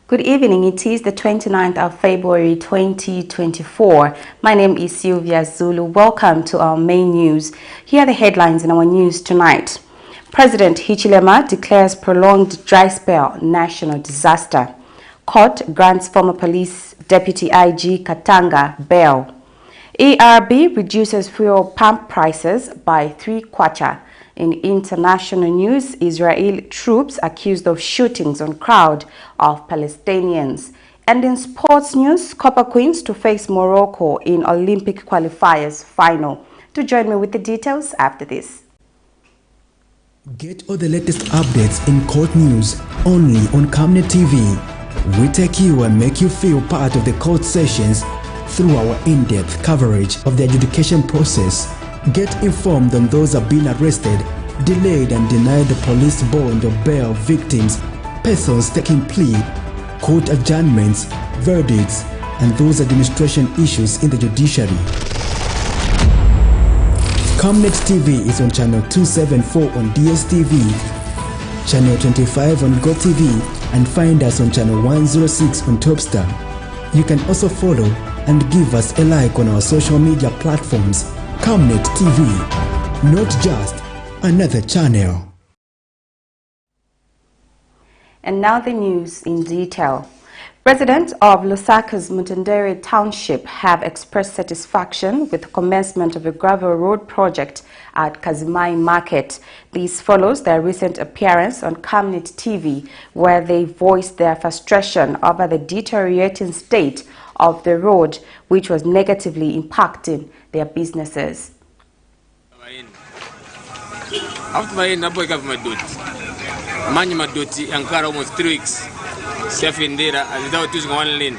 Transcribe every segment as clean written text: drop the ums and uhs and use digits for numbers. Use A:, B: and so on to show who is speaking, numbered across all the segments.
A: Good evening. It is the 29th of February 2024. My name is Sylvia Zulu. Welcome to our main news. Here are the headlines in our news tonight. President HICHILEMA declares prolonged dry spell national disaster. Court grants former police deputy IG KATANGA bail. ERB reduces fuel pump prices by 3 kwacha. In international news, Israeli troops accused of shootings on crowd of Palestinians. And in sports news, Copper Queens to face Morocco in Olympic qualifiers final. To join me with the details after this.
B: Get all the latest updates in court news only on Camnet TV. We take you and make you feel part of the court sessions through our in-depth coverage of the adjudication process. Get informed on those who have been arrested, delayed and denied the police bond or bail victims, persons taking plea, court adjournments, verdicts, and those administration issues in the judiciary. Camnet TV is on channel 274 on DSTV, channel 25 on GoTV, and find us on channel 106 on Topstar. You can also follow and give us a like on our social media platforms. Camnet TV, not just another channel.
A: And now the news in detail. Residents of Lusaka's Mutendere Township have expressed satisfaction with the commencement of a gravel road project at Kazumi Market. This follows their recent appearance on Camnet TV, where they voiced their frustration over the deteriorating state of the road, which was negatively impacting their businesses.
C: After my doti and almost 3 weeks. Surfing there without using one lane.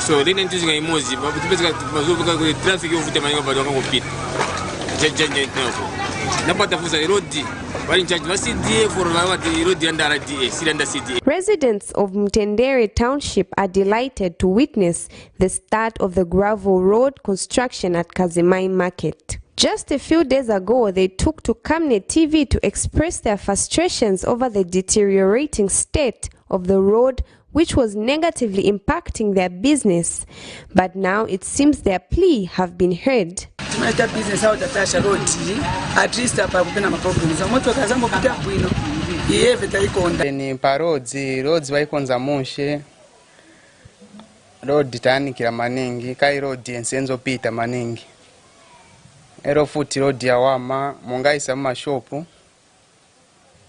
C: So they didn't using a emoji, but basically traffic over the mango but don't compete.
D: Residents of Mutendere Township are delighted to witness the start of the gravel road construction at Kazumi Market. Just a few days ago, they took to Camnet TV to express their frustrations over the deteriorating state of the road, which was negatively impacting their business. But now it seems their plea have been heard.
E: Business out at Tasha Road, at least a problems. I'm not roads vaikonza mushe road tanikira maningi kai road yensenzo pita maningi ero futi road ya wama mungaisa mashopu.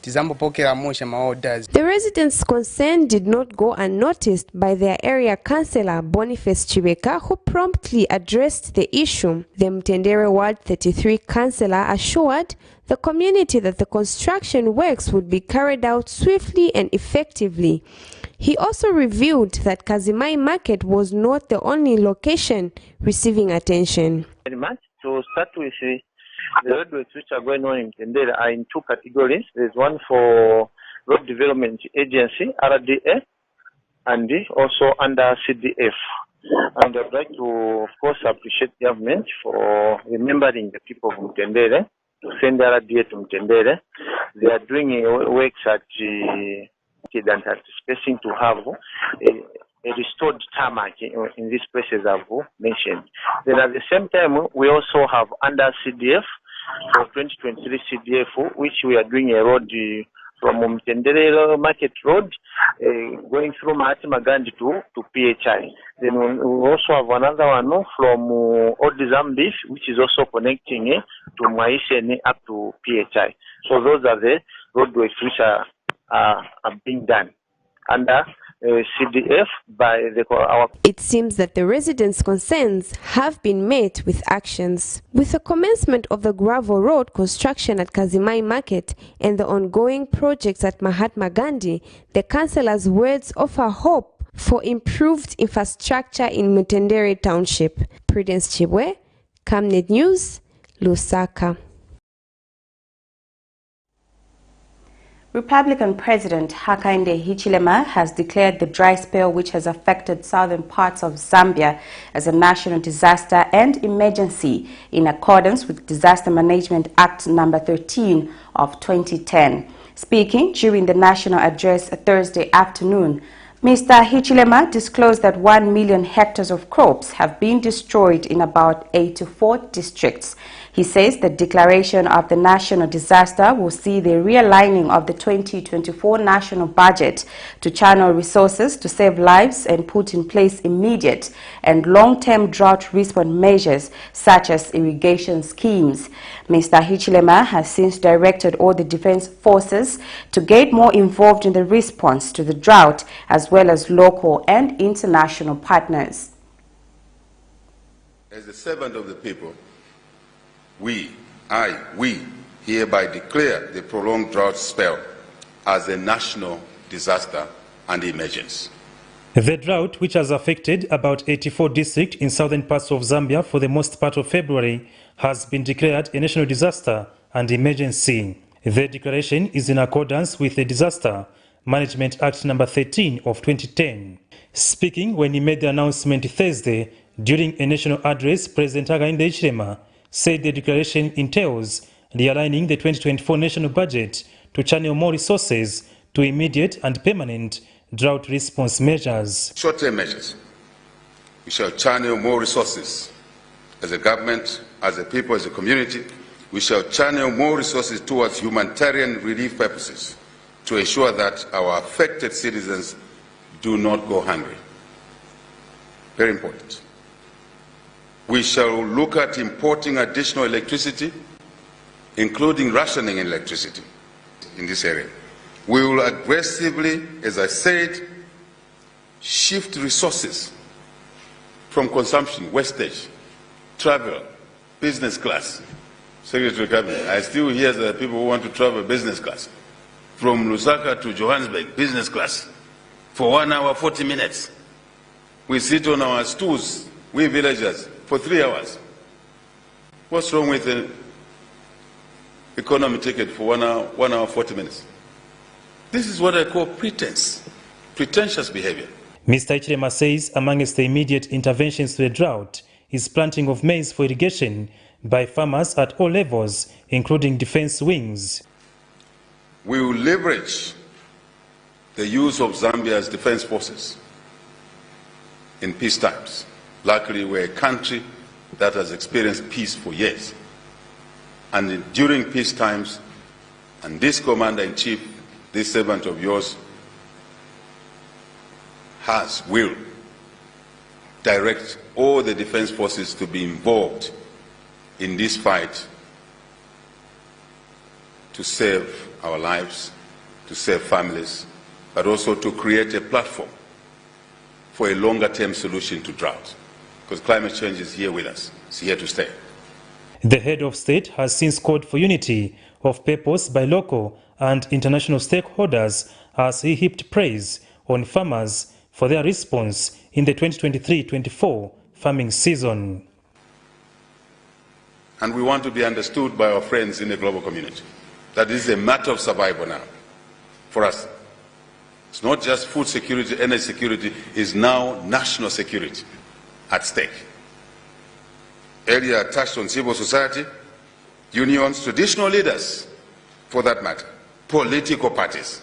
D: The residents' concern did not go unnoticed by their area councillor Boniface Chibeka, who promptly addressed the issue. The Mutendere Ward 33 councillor assured the community that the construction works would be carried out swiftly and effectively. He also revealed that Kazumi Market was not the only location receiving attention.
F: Very much. To start with, the roadways which are going on in Mutendere are in 2 categories. There's one for Road Development Agency, RDA, and also under CDF. And I'd like to, of course, appreciate the government for remembering the people of Mutendere to send RDA to Mutendere. They are doing works at and anticipating to have a restored tarmac in these places I've mentioned. Then at the same time, we also have under CDF for 2023 CDF, which we are doing a road from Mutendere Market Road going through Mahatma Gandhi to PHI. Then we also have another one from Old Zambia, which is also connecting to Maisheni up to PHI. So those are the roadways which are being done under CDF by our.
D: It seems that the residents' concerns have been met with actions. With the commencement of the gravel road construction at Kazumi Market and the ongoing projects at Mahatma Gandhi, the councillor's words offer hope for improved infrastructure in Mutendere Township. Prudence Chibwe, Camnet News, Lusaka.
A: Republican President Hakainde Hichilema has declared the dry spell which has affected southern parts of Zambia as a national disaster and emergency in accordance with Disaster Management Act No. 13 of 2010. Speaking during the national address Thursday afternoon, Mr. HICHILEMA disclosed that 1 million hectares of crops have been destroyed in about 84 districts. He says the declaration of the national disaster will see the realigning of the 2024 national budget to channel resources to save lives and put in place immediate and long-term drought response measures such as irrigation schemes. Mr. HICHILEMA has since directed all the defense forces to get more involved in the response to the drought, as well as local and international partners.
G: As the servant of the people, we hereby declare the prolonged drought spell as a national disaster and emergency.
H: The drought, which has affected about 84 districts in southern parts of Zambia for the most part of February, has been declared a national disaster and emergency. The declaration is in accordance with the Disaster Management Act No. 13 of 2010. Speaking when he made the announcement Thursday during a national address, President Hakainde Hichilema said the declaration entails realigning the 2024 national budget to channel more resources to immediate and permanent drought response measures.
G: Short-term measures. We shall channel more resources as a government, as a people, as a community. We shall channel more resources towards humanitarian relief purposes to ensure that our affected citizens do not go hungry. Very important. We shall look at importing additional electricity, including rationing electricity in this area. We will aggressively, as I said, shift resources from consumption, wastage, travel, business class. Secretary Cabinet, I still hear that people who want to travel business class. From Lusaka to Johannesburg, business class. For 1 hour, 40 minutes. We sit on our stools, we villagers, for 3 hours. What's wrong with the economy ticket for 1 hour, 40 minutes? This is what I call pretense, pretentious behavior.
H: Mr. HICHILEMA says amongst the immediate interventions to the drought is planting of maize for irrigation by farmers at all levels, including defense wings.
G: We will leverage the use of Zambia's defense forces in peace times. Luckily, we're a country that has experienced peace for years. And during peace times, and this commander-in-chief, this servant of yours, will direct all the defense forces to be involved in this fight to save our lives, to save families, but also to create a platform for a longer-term solution to drought. Because climate change is here with us. It's here to stay.
H: The head of state has since called for unity of purpose by local and international stakeholders as he heaped praise on farmers for their response in the 2023-24 farming season.
G: And we want to be understood by our friends in the global community that this is a matter of survival now for us. It's not just food security, energy security, is now national security at stake. Earlier I touched on civil society, unions, traditional leaders, for that matter, political parties.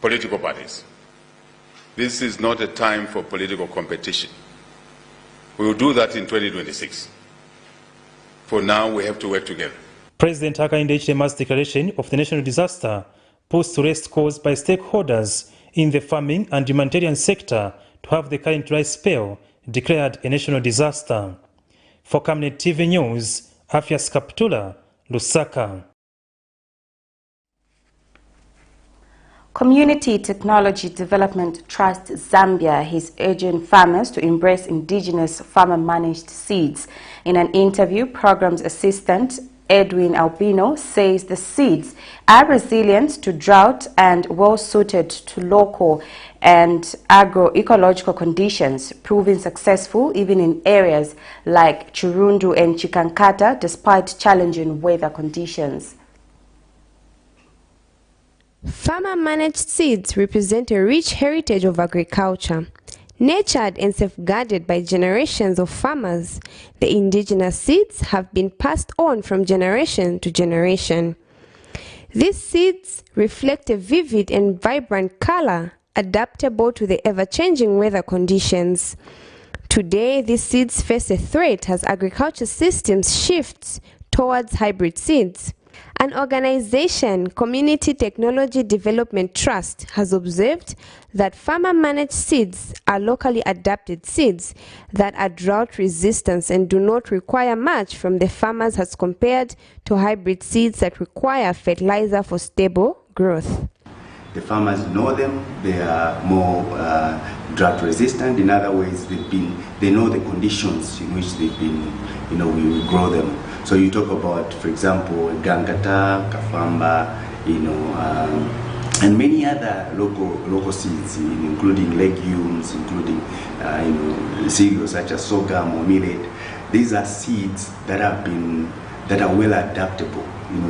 G: Political parties. This is not a time for political competition. We will do that in 2026. For now, we have to work together.
H: President Hakainde Hichilema's declaration of the national disaster puts to rest calls by stakeholders in the farming and humanitarian sector to have the current dry spell declared a national disaster. For Camnet TV News, Afias Kaptula, Lusaka.
A: Community Technology Development Trust Zambia is urging farmers to embrace indigenous farmer-managed seeds. In an interview, Programs Assistant Edwin Albino says the seeds are resilient to drought and well-suited to local and agroecological conditions, proving successful even in areas like Chirundu and Chikankata despite challenging weather conditions.
D: Farmer-managed seeds represent a rich heritage of agriculture. Nurtured and safeguarded by generations of farmers, the indigenous seeds have been passed on from generation to generation. These seeds reflect a vivid and vibrant color adaptable to the ever-changing weather conditions. Today, these seeds face a threat as agriculture systems shift towards hybrid seeds. An organization, Community Technology Development Trust, has observed that farmer-managed seeds are locally adapted seeds that are drought-resistant and do not require much from the farmers as compared to hybrid seeds that require fertilizer for stable growth.
I: The farmers know them, they are more drought resistant. In other words, they know the conditions in which they've been, we grow them. So you talk about, for example, Gangata, Kafamba, and many other local seeds, including legumes, including cereals such as sorghum or millet. These are seeds that are well adaptable,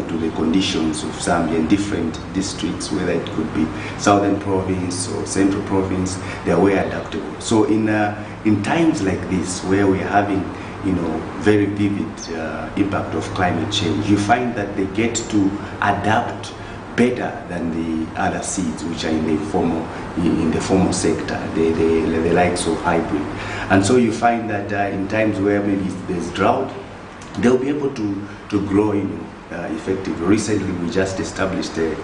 I: to the conditions of Zambia in different districts, whether it could be southern province or central province. They are well adaptable. So in times like this, where we are having very vivid impact of climate change, you find that they get to adapt better than the other seeds which are in the formal sector, the likes of hybrid. And so you find that in times where maybe there's drought, they'll be able to grow effectively. Recently, we just established a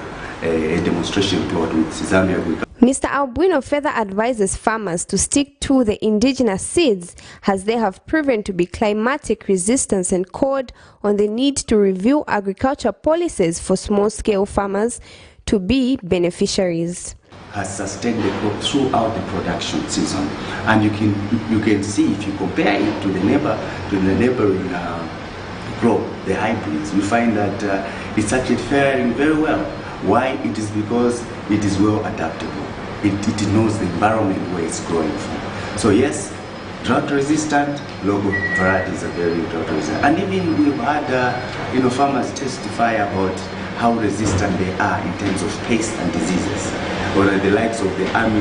I: demonstration plot with Zambia Agriculture.
D: Mr. Albuino further advises farmers to stick to the indigenous seeds as they have proven to be climatic resistant and called on the need to review agriculture policies for small-scale farmers to be beneficiaries.
I: Has sustained the crop throughout the production season, and you can see, if you compare it to the neighboring crop, the hybrids, you find that it's actually faring very well. Why? It is because it is well adaptable. It knows the environment where it's growing from. So yes, drought resistant, local varieties are very drought resistant. And even we've had farmers testify about how resistant they are in terms of pests and diseases. Or the likes of the army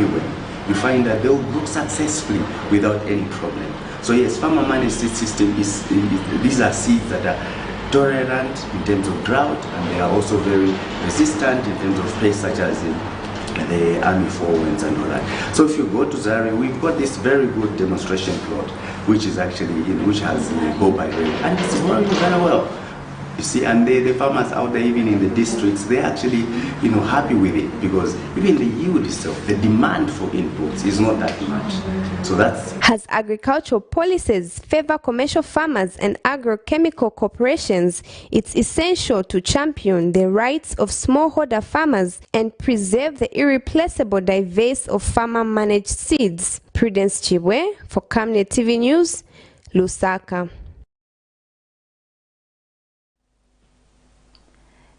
I: worm, you find that they'll grow successfully without any problem. So yes, farmer-managed seed system these are seeds that are tolerant in terms of drought, and they are also very resistant in terms of pests such as the army worms and all that. So if you go to Zaire, we've got this very good demonstration plot, which is actually which has go by rail, and it's growing very well. You see, and the farmers out there, even in the districts, they're actually, happy with it, because even the yield itself, the demand for inputs is not that much. So that's...
D: As agricultural policies favor commercial farmers and agrochemical corporations, it's essential to champion the rights of smallholder farmers and preserve the irreplaceable diverse of farmer-managed seeds. Prudence Chibwe for Camnet TV News, Lusaka.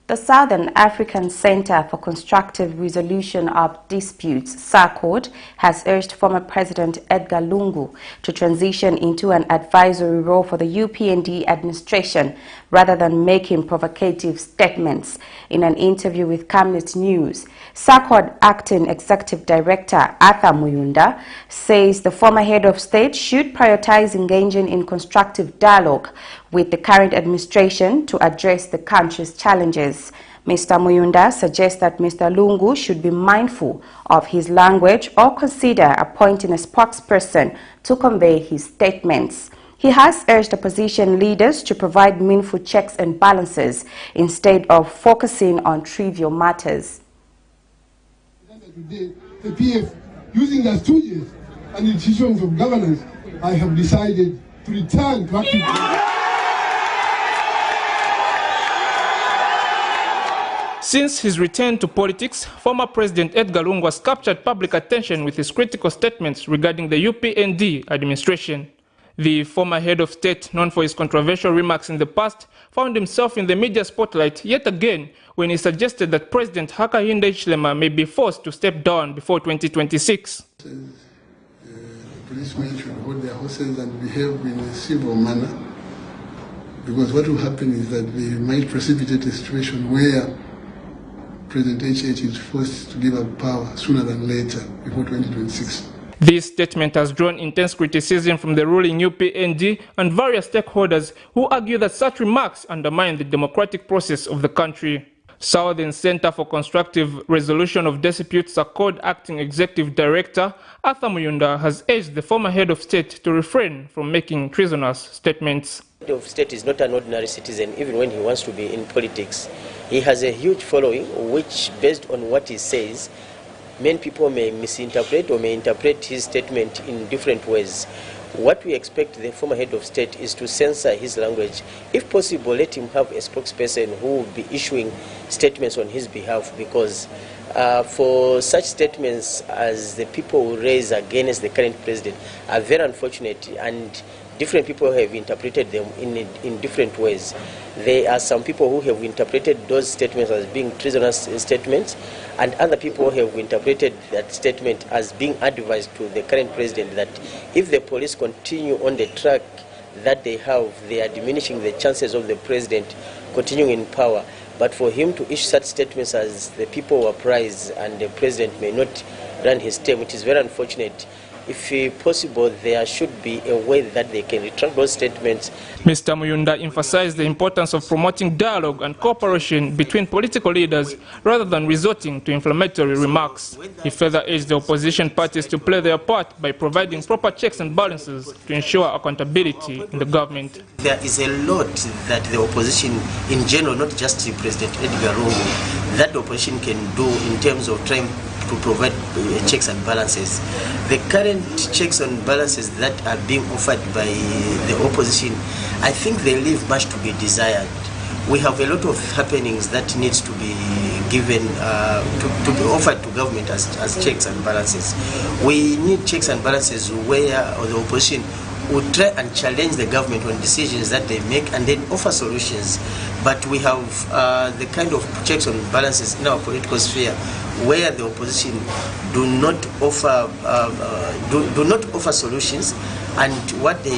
A: The Southern African Center for Constructive Resolution of Disputes, SACORD, has urged former President Edgar Lungu to transition into an advisory role for the UPND administration rather than making provocative statements. In an interview with Camnet News, SACORD Acting Executive Director Arthur Muyunda says the former head of state should prioritize engaging in constructive dialogue with the current administration to address the country's challenges. Mr. Muyunda suggests that Mr. Lungu should be mindful of his language or consider appointing a spokesperson to convey his statements. He has urged opposition leaders to provide meaningful checks and balances instead of focusing on trivial matters.
J: Today, the PF, using their stooges and institutions of governance, I have decided to return to active.
K: Since his return to politics, former President Edgar Lungu has captured public attention with his critical statements regarding the UPND administration. The former head of state, known for his controversial remarks in the past, found himself in the media spotlight yet again when he suggested that President Hakainde Hichilema may be forced to step down before 2026.
J: Policemen should hold their horses and behave in a civil manner, because what will happen is that they might precipitate a situation where President HH is forced to give up power sooner than later, before 2026.
K: This statement has drawn intense criticism from the ruling UPND and various stakeholders who argue that such remarks undermine the democratic process of the country. Southern Center for Constructive Resolution of Disputes ACCORD Acting Executive Director Arthur Muyunda has urged the former head of state to refrain from making treasonous statements.
L: The head of state is not an ordinary citizen, even when he wants to be in politics. He has a huge following, which, based on what he says, many people may misinterpret or may interpret his statement in different ways. What we expect the former head of state is to censor his language. If possible, let him have a spokesperson who will be issuing statements on his behalf, because for such statements as the people who raise against the current president are very unfortunate, and different people have interpreted them in different ways. There are some people who have interpreted those statements as being treasonous statements, and other people have interpreted that statement as being advised to the current president that if the police continue on the track that they have, they are diminishing the chances of the president continuing in power. But for him to issue such statements as the people were prized and the president may not run his term, it is very unfortunate. If possible, there should be a way that they can retract those statements.
K: Mr. Muyunda emphasized the importance of promoting dialogue and cooperation between political leaders rather than resorting to inflammatory remarks. He further urged the opposition parties to play their part by providing proper checks and balances to ensure accountability in the government.
L: There is a lot that the opposition in general, not just President Edgar Lungu, that the opposition can do in terms of trying to provide checks and balances. The current checks and balances that are being offered by the opposition, I think they leave much to be desired. We have a lot of happenings that needs to be given, to be offered to government as checks and balances. We need checks and balances where the opposition would try and challenge the government on decisions that they make and then offer solutions. But we have the kind of checks and balances in our political sphere where the opposition do not offer solutions, and what they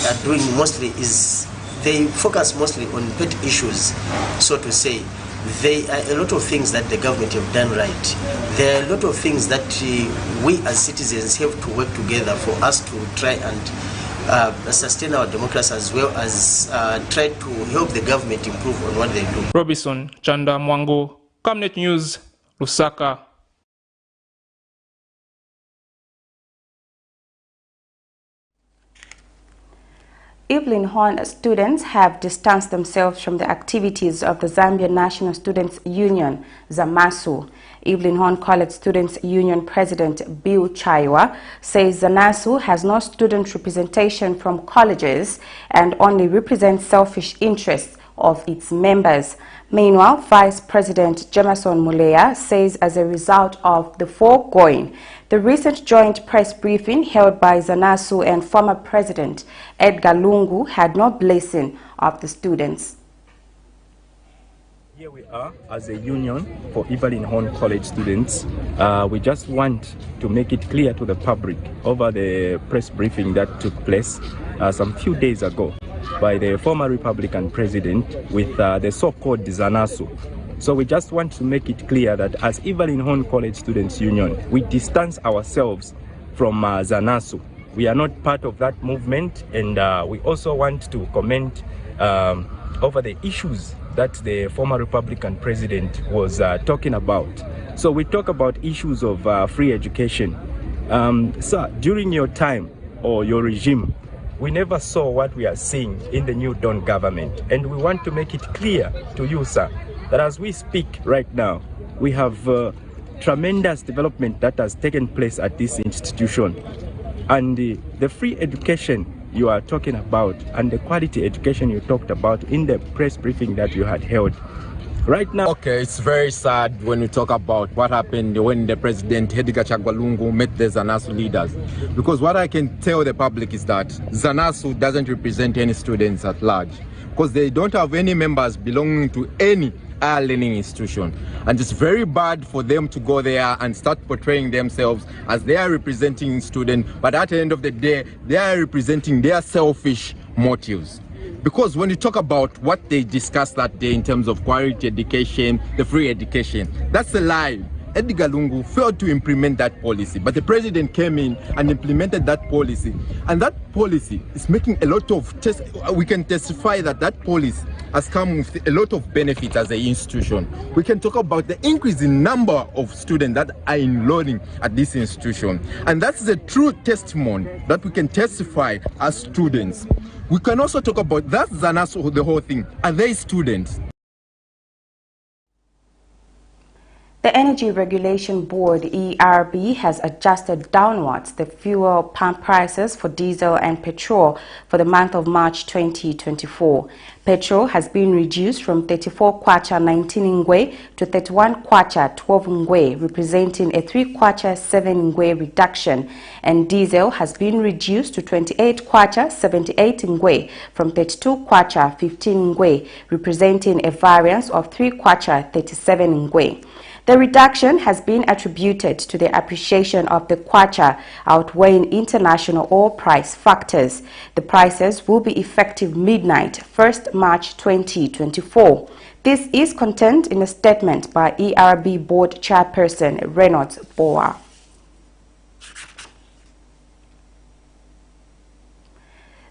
L: are doing mostly is they focus mostly on pet issues, so to say. There are a lot of things that the government have done right. There are a lot of things that we as citizens have to work together for us to try and sustain our democracy, as well as try to help the government improve on what they do.
K: Robinson Chanda Mwango, Camnet News, Lusaka.
A: Evelyn Horn students have distanced themselves from the activities of the Zambia National Students Union, ZANASU. Evelyn Horn College Students Union President Bill Chaiwa says ZANASU has no student representation from colleges and only represents selfish interests of its members. Meanwhile, Vice President Jameson Muleya says as a result of the foregoing, the recent joint press briefing held by ZANASU and former President Edgar Lungu had no blessing of the students.
M: Here we are as a union for Evelyn Horn College students. We just want to make it clear to the public over the press briefing that took place some few days ago by the former Republican president with the so-called ZANASU. So we just want to make it clear that as Evelyn Horn College Students Union, we distance ourselves from ZANASU. We are not part of that movement, and we also want to comment over the issues that the former Republican president was talking about. So we talk about issues of free education. Sir, during your time or your regime, we never saw what we are seeing in the new Dawn government. And we want to make it clear to you, sir, that as we speak right now, we have tremendous development that has taken place at this institution. And the free education you are talking about and the quality education you talked about in the press briefing that you had held right now.
N: Okay, it's very sad when we talk about what happened when the President Edgar Lungu met the ZANASU leaders. Because what I can tell the public is that ZANASU doesn't represent any students at large, because they don't have any members belonging to any higher learning institution. And it's very bad for them to go there and start portraying themselves as they are representing students, but at the end of the day, they are representing their selfish motives. Because when you talk about what they discussed that day in terms of quality education, the free education, that's a lie. Edgar Lungu failed to implement that policy, but the president came in and implemented that policy. And that policy is making a lot of we can testify that that policy has come with a lot of benefits as an institution. We can talk about the increase in number of students that are enrolling at this institution. And that's the true testimony that we can testify as students. We can also talk about that's ZANASO, the whole thing. Are they students?
A: The Energy Regulation Board, ERB, has adjusted downwards the fuel pump prices for diesel and petrol for the month of March 2024. Petrol has been reduced from 34 kwacha 19 ngwe to 31 kwacha 12 ngwe, representing a 3 kwacha 7 ngwe reduction, and diesel has been reduced to 28 kwacha 78 ngwe from 32 kwacha 15 ngwe, representing a variance of 3 kwacha 37 ngwe. The reduction has been attributed to the appreciation of the kwacha outweighing international oil price factors. The prices will be effective midnight, 1st March 2024. This is contained in a statement by ERB Board Chairperson Reynolds Boa.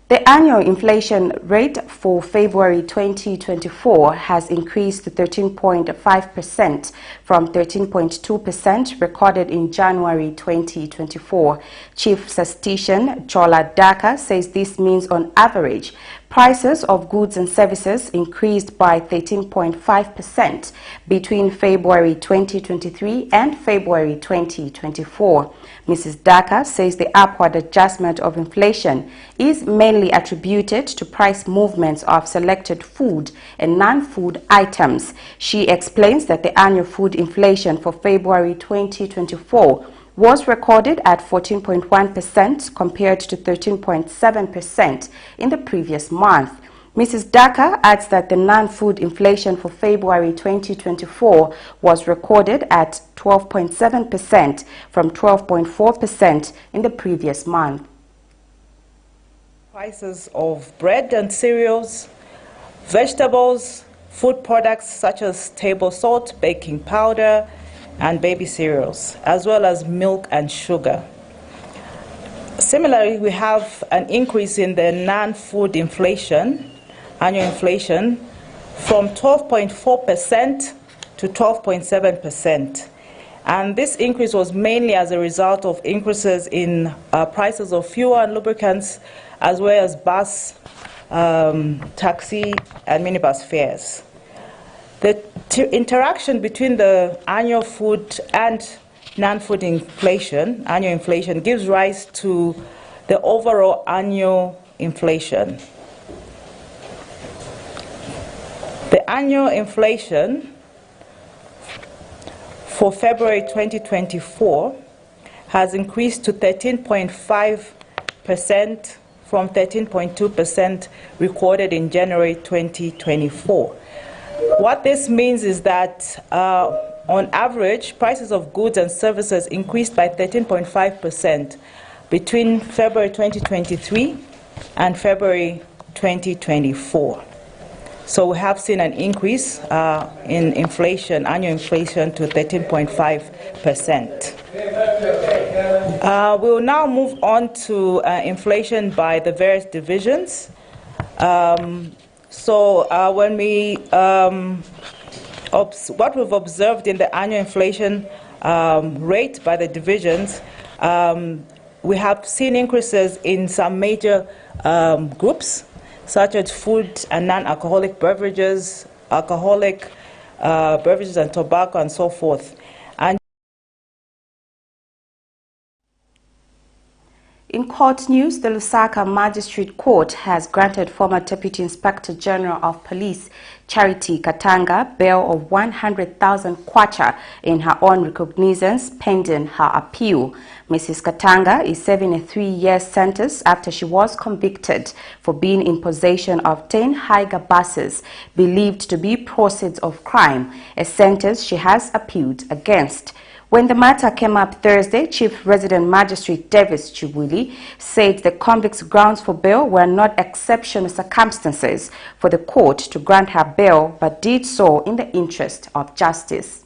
A: The annual inflation rate for February 2024 has increased to 13.5% from 13.2% recorded in January 2024. Chief Statistician Chola Daka says this means on average, prices of goods and services increased by 13.5% between February 2023 and February 2024. Mrs. Daka says the upward adjustment of inflation is mainly attributed to price movements of selected food and non-food items. She explains that the annual food inflation for February 2024 was recorded at 14.1% compared to 13.7% in the previous month. Mrs. Daka adds that the non-food inflation for February 2024 was recorded at 12.7% from 12.4% in the previous month.
O: Prices of bread and cereals, vegetables, food products such as table salt, baking powder, and baby cereals, as well as milk and sugar. Similarly, we have an increase in the non-food inflation, annual inflation, from 12.4% to 12.7%. And this increase was mainly as a result of increases in prices of fuel and lubricants, as well as bus, taxi, and minibus fares. The interaction between the annual food and non-food inflation, annual inflation, gives rise to the overall annual inflation. The annual inflation for February 2024 has increased to 13.5% from 13.2% recorded in January 2024. What this means is that on average, prices of goods and services increased by 13.5% between February 2023 and February 2024. So we have seen an increase in inflation, annual inflation, to 13.5%. We will now move on to inflation by the various divisions. When we what we've observed in the annual inflation rate by the divisions, we have seen increases in some major groups, such as food and non-alcoholic beverages, alcoholic beverages and tobacco, and so forth. And
A: in court news, the Lusaka Magistrate Court has granted former Deputy Inspector General of Police Charity Katanga bail of 100,000 kwacha in her own recognizance pending her appeal. Mrs. Katanga is serving a 3-year sentence after she was convicted for being in possession of 10 Higer buses believed to be proceeds of crime, a sentence she has appealed against. When the matter came up Thursday, Chief Resident Magistrate Davis Chibuli said the convict's grounds for bail were not exceptional circumstances for the court to grant her bail, but did so in the interest of justice.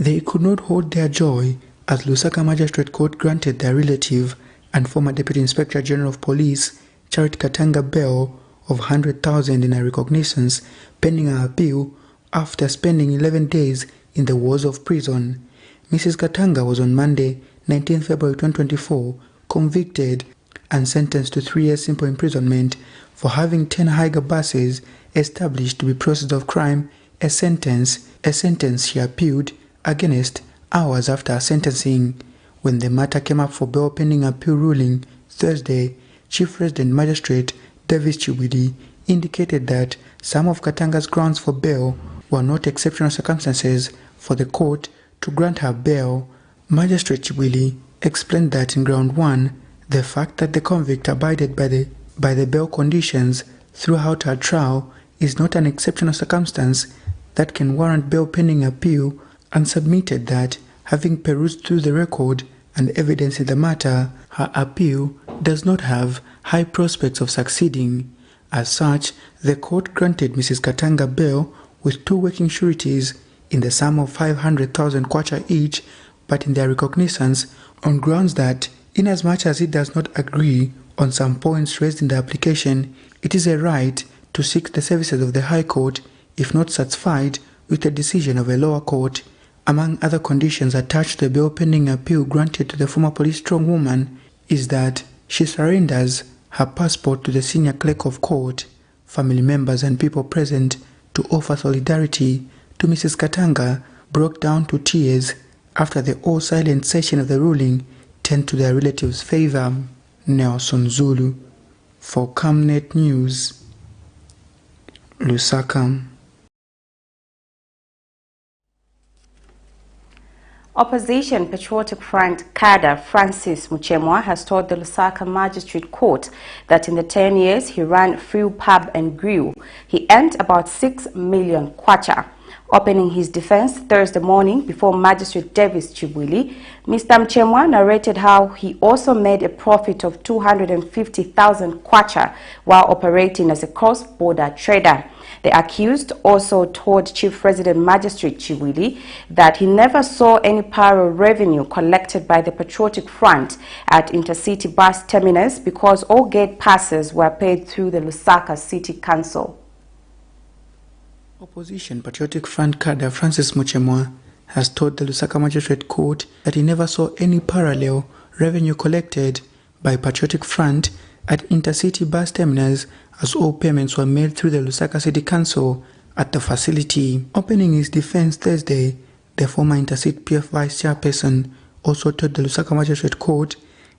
P: They could not hold their joy as Lusaka Magistrate Court granted their relative and former Deputy Inspector General of Police, Charity Katanga, bail of 100,000 in a recognizance pending an appeal after spending 11 days in the walls of prison. Mrs. Katanga was on Monday, 19 February 2024, convicted and sentenced to 3 years simple imprisonment for having 10 Higer buses established to be process of crime, a sentence she appealed against hours after her sentencing. When the matter came up for bail pending appeal ruling Thursday, Chief Resident Magistrate Davis Chiwidi indicated that some of Katanga's grounds for bail were not exceptional circumstances for the court to grant her bail. Magistrate Chiwidi explained that in ground 1, the fact that the convict abided by the bail conditions throughout her trial is not an exceptional circumstance that can warrant bail pending appeal, and submitted that, having perused through the record and evidence in the matter, her appeal does not have high prospects of succeeding. As such, the court granted Mrs. Katanga bail with 2 working sureties in the sum of 500,000 kwacha each, but in their recognizance on grounds that, inasmuch as it does not agree on some points raised in the application, it is a right to seek the services of the High Court if not satisfied with the decision of a lower court. Among other conditions attached to the bail pending appeal granted to the former police strongwoman is that she surrenders her passport to the senior clerk of court. Family members and people present to offer solidarity to Mrs. Katanga broke down to tears after the all-silent session of the ruling turned to their relatives' favor. Nelson Zulu for Camnet News, Lusaka.
A: Opposition Patriotic Front cadre Francis Muchemwa has told the Lusaka Magistrate Court that in the 10 years he ran Free Pub and Grill, he earned about 6 million kwacha. Opening his defense Thursday morning before Magistrate Davis Chibwili, Mr. Muchemwa narrated how he also made a profit of 250,000 kwacha while operating as a cross-border trader. The accused also told Chief Resident Magistrate Chiwili that he never saw any payroll revenue collected by the Patriotic Front at intercity bus terminus because all gate passes were paid through the Lusaka City Council.
P: Opposition Patriotic Front cadre Francis Muchemwa has told the Lusaka Magistrate Court that he never saw any parallel revenue collected by Patriotic Front at intercity bus terminals, as all payments were made through the Lusaka City Council at the facility. Opening his defense Thursday, the former intercity PF Vice Chairperson also told the Lusaka Magistrate Court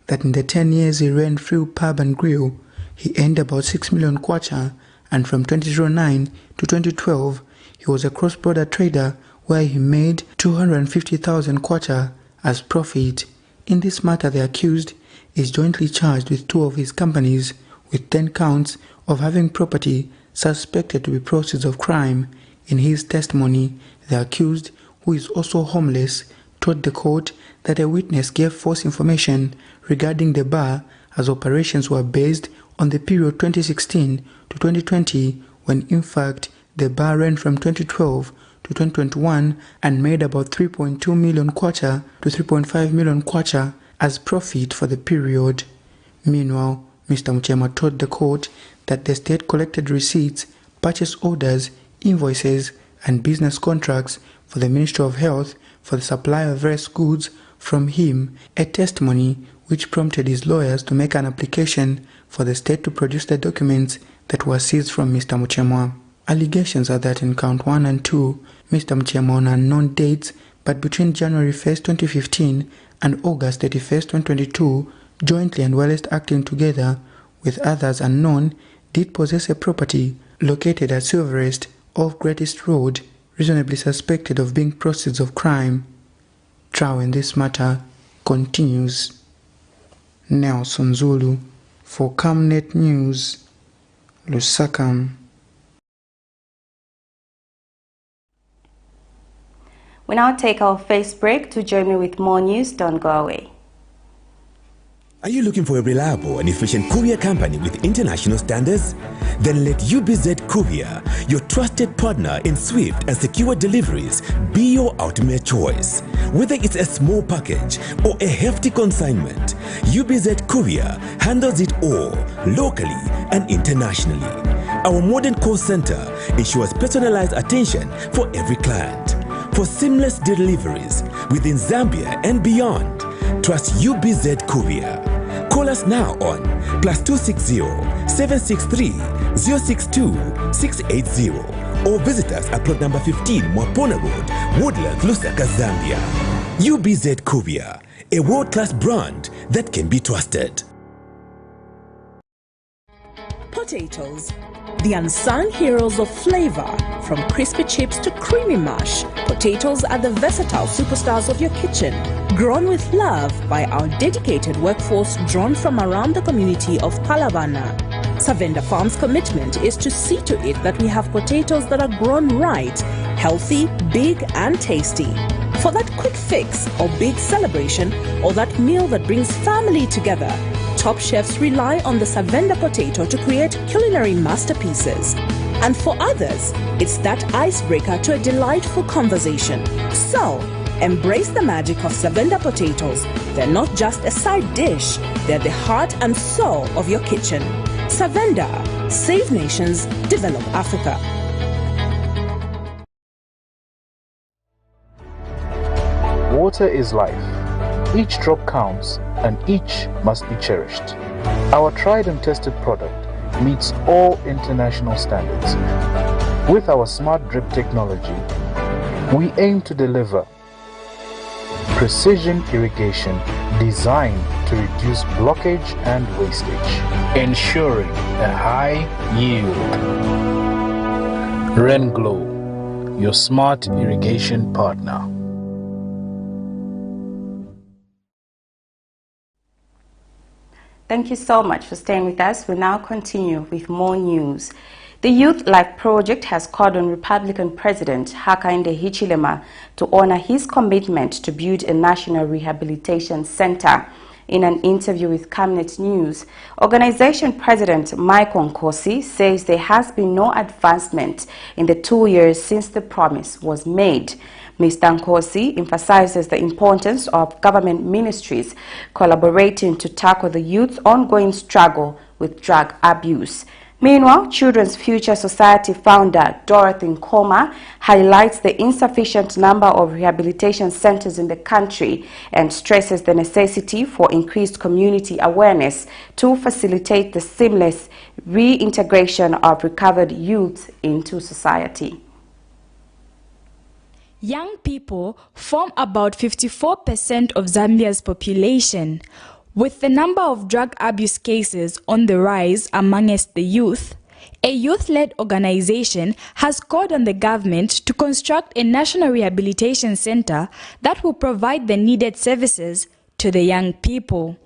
P: that in the 10 years he ran Free Pub and Grill, he earned about 6 million kwacha, and from 2009 to 2012, he was a cross-border trader where he made 250,000 kwacha as profit. In this matter, the accused is jointly charged with 2 of his companies with 10 counts of having property suspected to be proceeds of crime. In his testimony, the accused, who is also homeless, told the court that a witness gave false information regarding the bar as operations were based on the period 2016 to 2020, when in fact the bar ran from 2012 to 2021 and made about 3.2 million kwacha to 3.5 million kwacha as profit for the period. Meanwhile, Mr. Muchemwa told the court that the state collected receipts, purchase orders, invoices, and business contracts for the Ministry of Health for the supply of various goods from him, a testimony which prompted his lawyers to make an application for the state to produce the documents that were seized from Mr. Muchemwa. Allegations are that in count 1 and 2, Mr. Muchemwa on unknown dates, but between January 1, 2015 and August 31, 2022, jointly and whilst acting together with others unknown, did possess a property located at Silverest off Greatest Road, reasonably suspected of being proceeds of crime. Trial in this matter continues. Nelson Zulu for Camnet News, Lusaka.
A: We now take our first break. To join me with more news, don't go away.
Q: Are you looking for a reliable and efficient courier company with international standards? Then let UBZ Courier, your trusted partner in swift and secure deliveries, be your ultimate choice. Whether it's a small package or a hefty consignment, UBZ Courier handles it all, locally and internationally. Our modern call center ensures personalized attention for every client. For seamless deliveries within Zambia and beyond, trust UBZ Courier. Call us now on +260 763 062 680 or visit us at plot number 15 Mwapona Road, Woodlands, Lusaka, Zambia. UBZ Courier, a world-class brand that can be trusted.
R: Potatoes, the unsung heroes of flavor. From crispy chips to creamy mash, potatoes are the versatile superstars of your kitchen. Grown with love by our dedicated workforce drawn from around the community of Palavana. Savenda Farm's commitment is to see to it that we have potatoes that are grown right, healthy, big and tasty. For that quick fix or big celebration or that meal that brings family together, top chefs rely on the Savenda potato to create culinary masterpieces. And for others, it's that icebreaker to a delightful conversation. So, embrace the magic of Savenda potatoes. They're not just a side dish, they're the heart and soul of your kitchen. Savenda, save nations, develop Africa.
S: Water is life. Each drop counts and each must be cherished. Our tried and tested product meets all international standards. With our smart drip technology, we aim to deliver precision irrigation designed to reduce blockage and wastage, ensuring a high yield. RenGlow, your smart irrigation partner.
A: Thank you so much for staying with us. We'll now continue with more news. The Youth Life Project has called on Republican President Hakainde Hichilema to honor his commitment to build a national rehabilitation center. In an interview with Camnet News, organization president Michael Nkosi says there has been no advancement in the 2 years since the promise was made. Mr. Nkosi emphasizes the importance of government ministries collaborating to tackle the youth's ongoing struggle with drug abuse. Meanwhile, Children's Future Society founder Dorothy Nkoma highlights the insufficient number of rehabilitation centers in the country and stresses the necessity for increased community awareness to facilitate the seamless reintegration of recovered youth into society.
T: Young people form about 54% of Zambia's population. With the number of drug abuse cases on the rise amongst the youth, a youth-led organization has called on the government to construct a national rehabilitation center that will provide the needed services to the young people.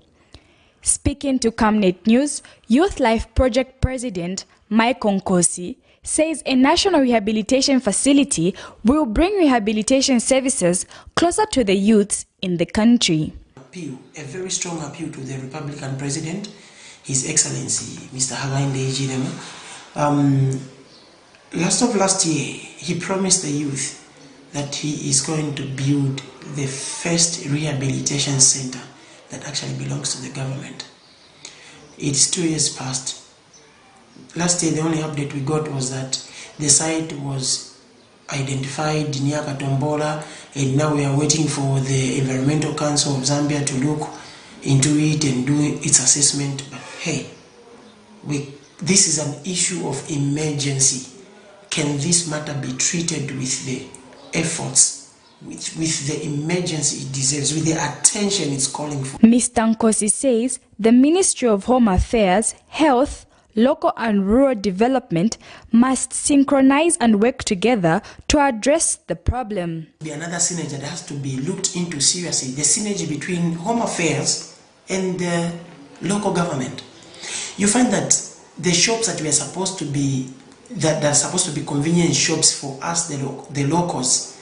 T: Speaking to Camnet News, Youth Life Project President Michael Nkosi says a national rehabilitation facility will bring rehabilitation services closer to the youths in the country.
U: A very strong appeal to the Republican President, His Excellency Mr. Hakainde Hichilema. Last year, he promised the youth that he is going to build the first rehabilitation center that actually belongs to the government. It's 2 years past. Last year, the only update we got was that the site was identified near Katombola, and now we are waiting for the Environmental Council of Zambia to look into it and do its assessment. But hey, this is an issue of emergency. Can this matter be treated with the efforts, with the emergency it deserves, with the attention it's calling for?
T: Mr. Nkosi says the Ministry of Home Affairs, Health, Local and rural development must synchronize and work together to address the problem.
U: Another synergy that has to be looked into seriously, the synergy between Home Affairs and the local government. You find that the shops that were supposed to be, that are supposed to be convenience shops for us, the locals,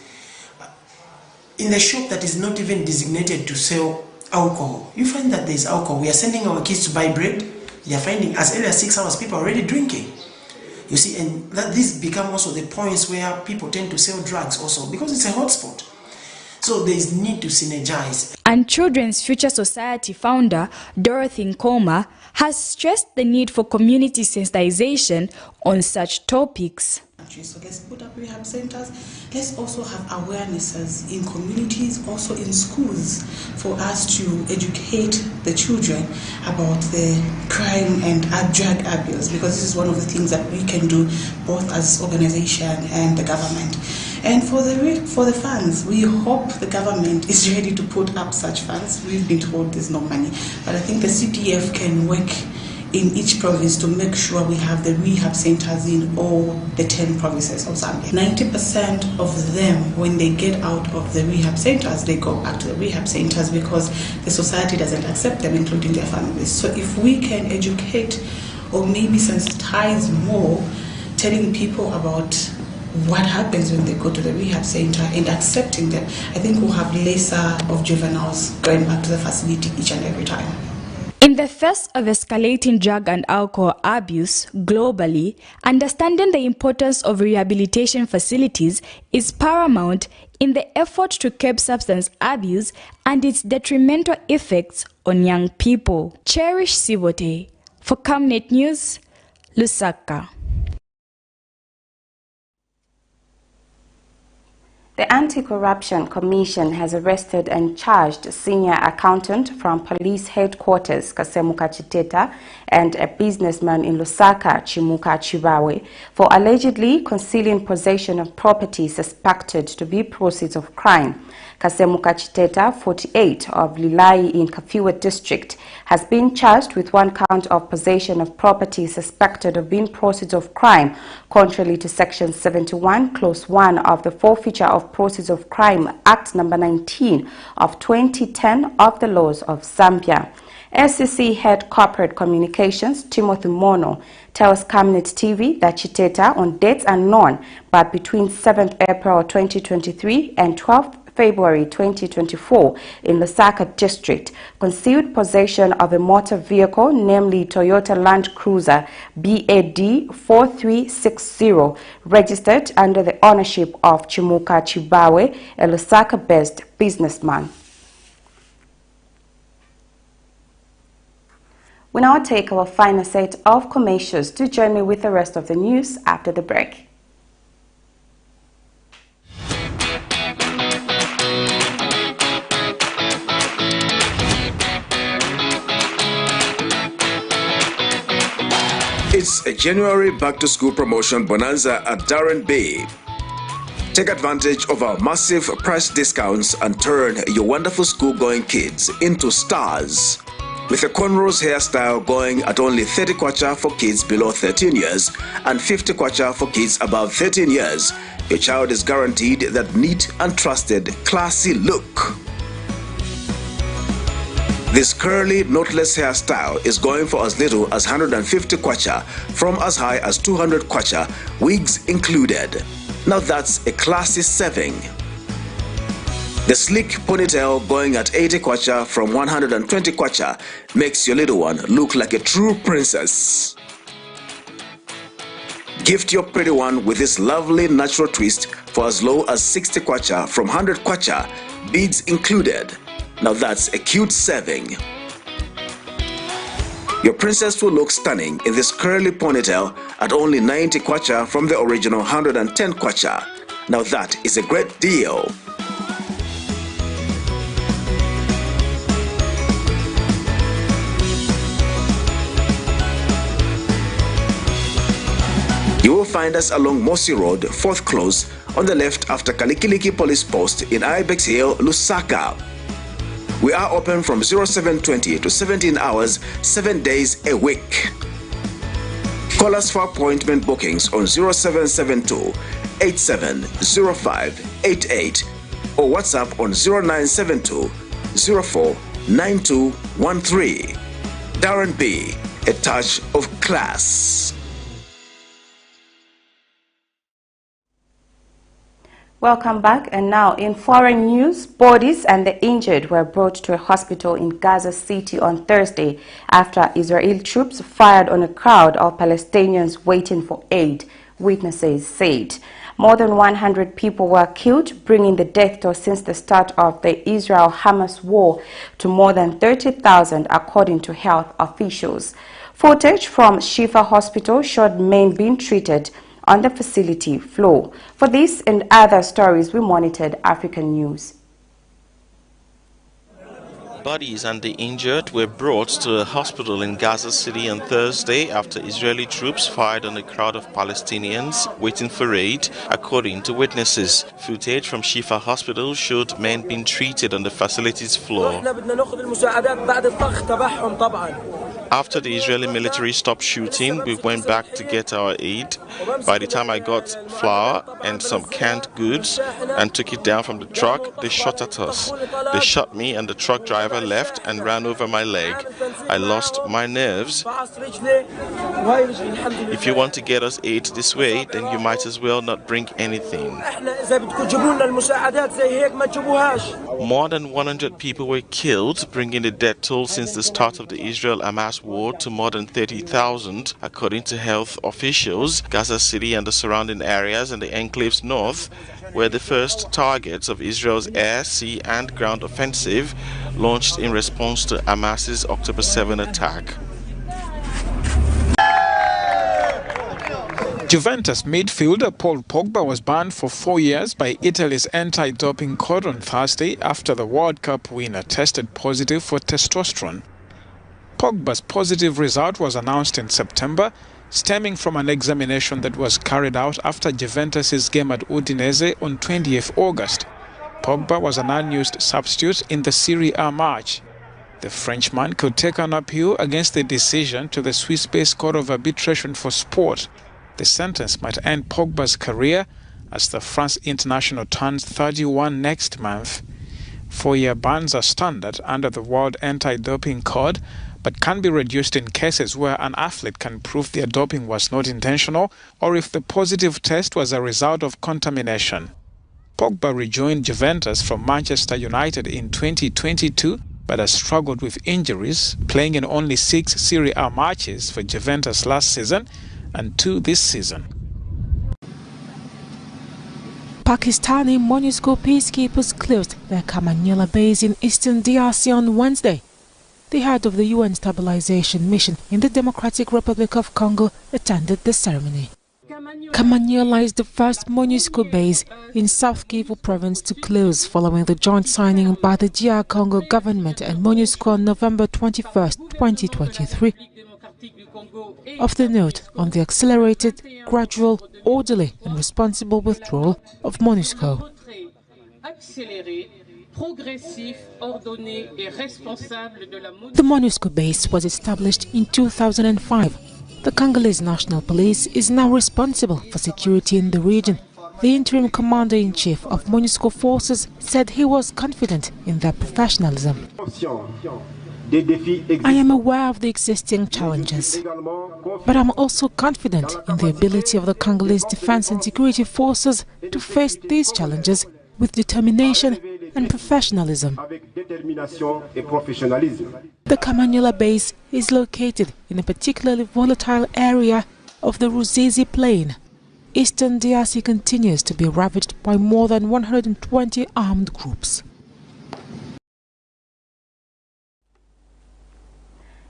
U: in the shop that is not even designated to sell alcohol. You find that there's alcohol. We are sending our kids to buy bread. They are finding as early as 6 hours people are already drinking. You see, and that this become also the points where people tend to sell drugs also because it's a hotspot. So there is need to synergize.
T: And Children's Future Society founder Dorothy Nkoma has stressed the need for community sensitization on such topics.
B: So let's put up rehab centers. Let's also have awarenesses in communities, also in schools, for us to educate the children about the crime and drug abuse, because this is one of the things that we can do both as organization and the government. And for the funds, we hope the government is ready to put up such funds. We've been told there's no money, but I think the CDF can work in each province to make sure we have the rehab centers in all the 10 provinces of Zambia. 90% of them, when they get out of the rehab centers, they go back to the rehab centers because the society doesn't accept them, including their families. So if we can educate or maybe sensitize more, telling people about what happens when they go to the rehab center and accepting them, I think we'll have lesser of juveniles going back to the facility each and every time.
T: In the face of escalating drug and alcohol abuse globally, understanding the importance of rehabilitation facilities is paramount in the effort to curb substance abuse and its detrimental effects on young people. Cherish Sibote for Camnet News, Lusaka.
A: The Anti-Corruption Commission has arrested and charged a senior accountant from police headquarters, Kasemuka Chiteta, and a businessman in Lusaka, Chimuka Chibawe, for allegedly concealing possession of property suspected to be proceeds of crime. Kasemuka Chiteta, 48, of Lilai in Kafiwa district, has been charged with 1 count of possession of property suspected of being proceeds of crime, contrary to Section 71, Clause 1 of the Forfeiture of Proceeds of Crime Act No. 19 of 2010 of the laws of Zambia. SCC Head Corporate Communications Timothy Mono tells Camnet TV that Chiteta, on dates unknown, but between 7th April 2023 and 12th February 2024 in Lusaka district, concealed possession of a motor vehicle, namely Toyota Land Cruiser BAD 4360, registered under the ownership of Chimuka Chibawe, a Lusaka-based businessman. We now take our final set of commercials. Do join me with the rest of the news after the break.
V: It's a January back-to-school promotion bonanza at Darren Bay. Take advantage of our massive price discounts and turn your wonderful school-going kids into stars. With a cornrows hairstyle going at only 30 kwacha for kids below 13 years and 50 kwacha for kids above 13 years, your child is guaranteed that neat and trusted, classy look. This curly, knotless hairstyle is going for as little as 150 kwacha, from as high as 200 kwacha, wigs included. Now that's a classy saving. The sleek ponytail going at 80 kwacha from 120 kwacha makes your little one look like a true princess. Gift your pretty one with this lovely natural twist for as low as 60 kwacha from 100 kwacha, beads included. Now that's a cute saving. Your princess will look stunning in this curly ponytail at only 90 kwacha from the original 110 kwacha. Now that is a great deal. You will find us along Mosi Road, 4th Close, on the left after Kalikiliki Police Post in Ibex Hill, Lusaka. We are open from 0720 to 17 hours, 7 days a week. Call us for appointment bookings on 0772 870588 or WhatsApp on 0972 049213. Darren B, a touch of class.
A: Welcome back. And now in foreign news, bodies and the injured were brought to a hospital in Gaza City on Thursday after Israeli troops fired on a crowd of Palestinians waiting for aid, witnesses said. More than 100 people were killed, bringing the death toll since the start of the Israel-Hamas war to more than 30,000, according to health officials. Footage from Shifa Hospital showed men being treated on the facility floor. For this and other stories, we monitored African News.
C: Bodies and the injured were brought to a hospital in Gaza City on Thursday after Israeli troops fired on a crowd of Palestinians waiting for aid, according to witnesses. Footage from Shifa Hospital showed men being treated on the facility's floor. After the Israeli military stopped shooting, we went back to get our aid. By the time I got flour and some canned goods and took it down from the truck, they shot at us. They shot me and the truck driver left and ran over my leg. I lost my nerves. If you want to get us aid this way, then you might as well not bring anything. More than 100 people were killed, bringing the death toll since the start of the Israel-Hamas war to more than 30,000, according to health officials. Gaza City and the surrounding areas and the enclaves north were the first targets of Israel's air, sea and ground offensive launched in response to Hamas's October 7 attack.
E: Juventus midfielder Paul Pogba was banned for 4 years by Italy's anti-doping court on Thursday after the World Cup winner tested positive for testosterone. Pogba's positive result was announced in September, stemming from an examination that was carried out after Juventus's game at Udinese on 20th August. Pogba was an unused substitute in the Serie A match. The Frenchman could take an appeal against the decision to the Swiss-based Court of Arbitration for Sport. The sentence might end Pogba's career as the France international turns 31 next month. 4-year bans are standard under the World Anti-Doping Code, but can be reduced in cases where an athlete can prove their doping was not intentional or if the positive test was a result of contamination. Pogba rejoined Juventus from Manchester United in 2022, but has struggled with injuries, playing in only 6 Serie A matches for Juventus last season and 2 this season.
W: Pakistani MONUSCO peacekeepers closed their Kamanyola base in eastern DRC on Wednesday. The head of the UN Stabilization Mission in the Democratic Republic of Congo attended the ceremony. Kamanyola is the first MONUSCO base in South Kivu province to close following the joint signing by the DR Congo government and MONUSCO on November 21, 2023. Of the note on the accelerated, gradual, orderly and responsible withdrawal of MONUSCO. The MONUSCO base was established in 2005. The Congolese National Police is now responsible for security in the region. The interim commander-in-chief of MONUSCO forces said he was confident in their professionalism. I am aware of the existing challenges, but I'm also confident in the ability of the Congolese defense and security forces to face these challenges with determination and professionalism. The Kamanyola base is located in a particularly volatile area of the Ruzizi Plain. Eastern DRC continues to be ravaged by more than 120 armed groups.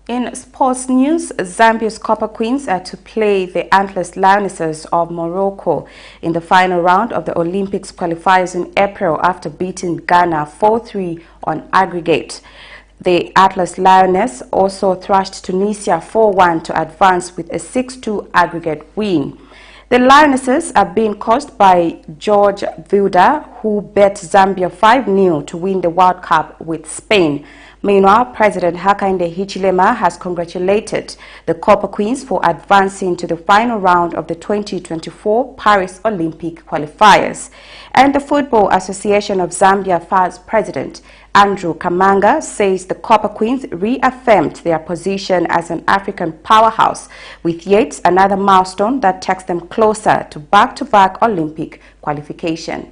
A: In sports news, Zambia's Copper Queens are to play the Antler's Lionesses of Morocco in the final round of the Olympics qualifiers in April after beating Ghana 4-3 on aggregate. The Atlas Lioness also thrashed Tunisia 4-1 to advance with a 6-2 aggregate win. The Lionesses are being coached by George Vilda, who bet Zambia 5-0 to win the World Cup with Spain. Meanwhile, President Hakainde Hichilema has congratulated the Copper Queens for advancing to the final round of the 2024 Paris Olympic qualifiers. And the Football Association of Zambia Vice President Andrew Kamanga says the Copper Queens reaffirmed their position as an African powerhouse, with yet another milestone that takes them closer to back-to-back Olympic qualification.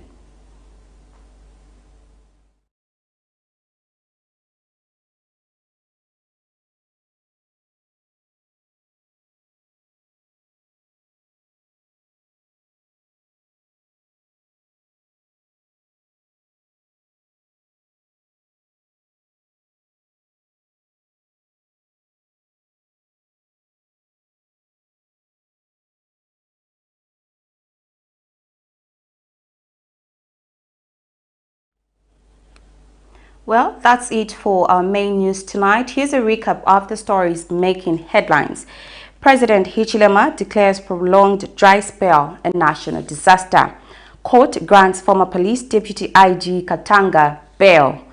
A: Well, that's it for our main news tonight. Here's a recap of the stories making headlines. President HICHILEMA declares prolonged dry spell a national disaster. Court grants former police deputy IG KATANGA bail.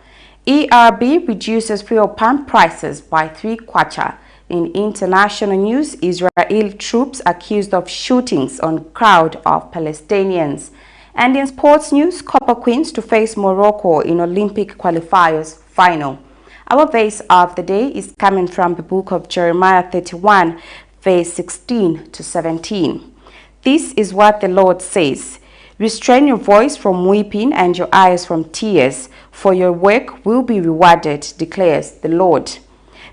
A: ERB reduces fuel pump prices by 3 kwacha. In international news, Israel troops accused of shootings on crowd of Palestinians. And in sports news, Copper Queens to face Morocco in Olympic qualifiers final. Our verse of the day is coming from the book of Jeremiah 31, verse 16 to 17. This is what the Lord says. Restrain your voice from weeping and your eyes from tears, for your work will be rewarded, declares the Lord.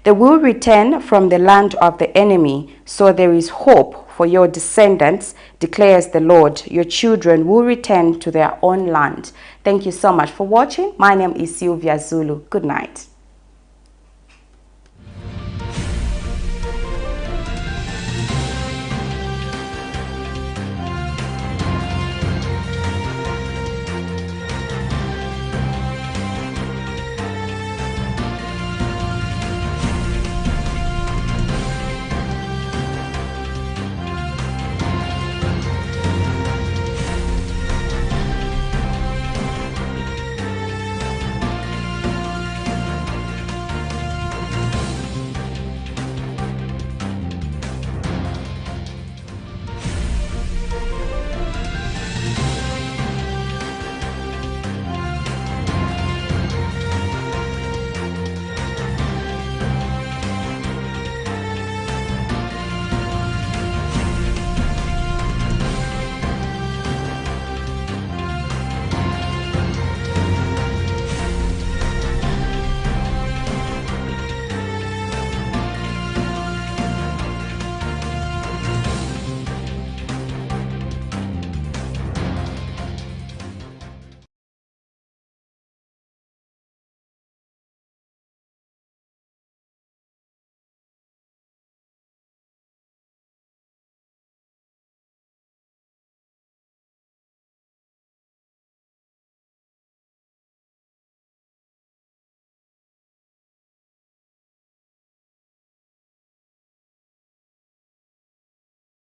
A: They will return from the land of the enemy, so there is hope for your descendants, declares the Lord. Your children will return to their own land. Thank you so much for watching. My name is Sylvia Zulu. Good night.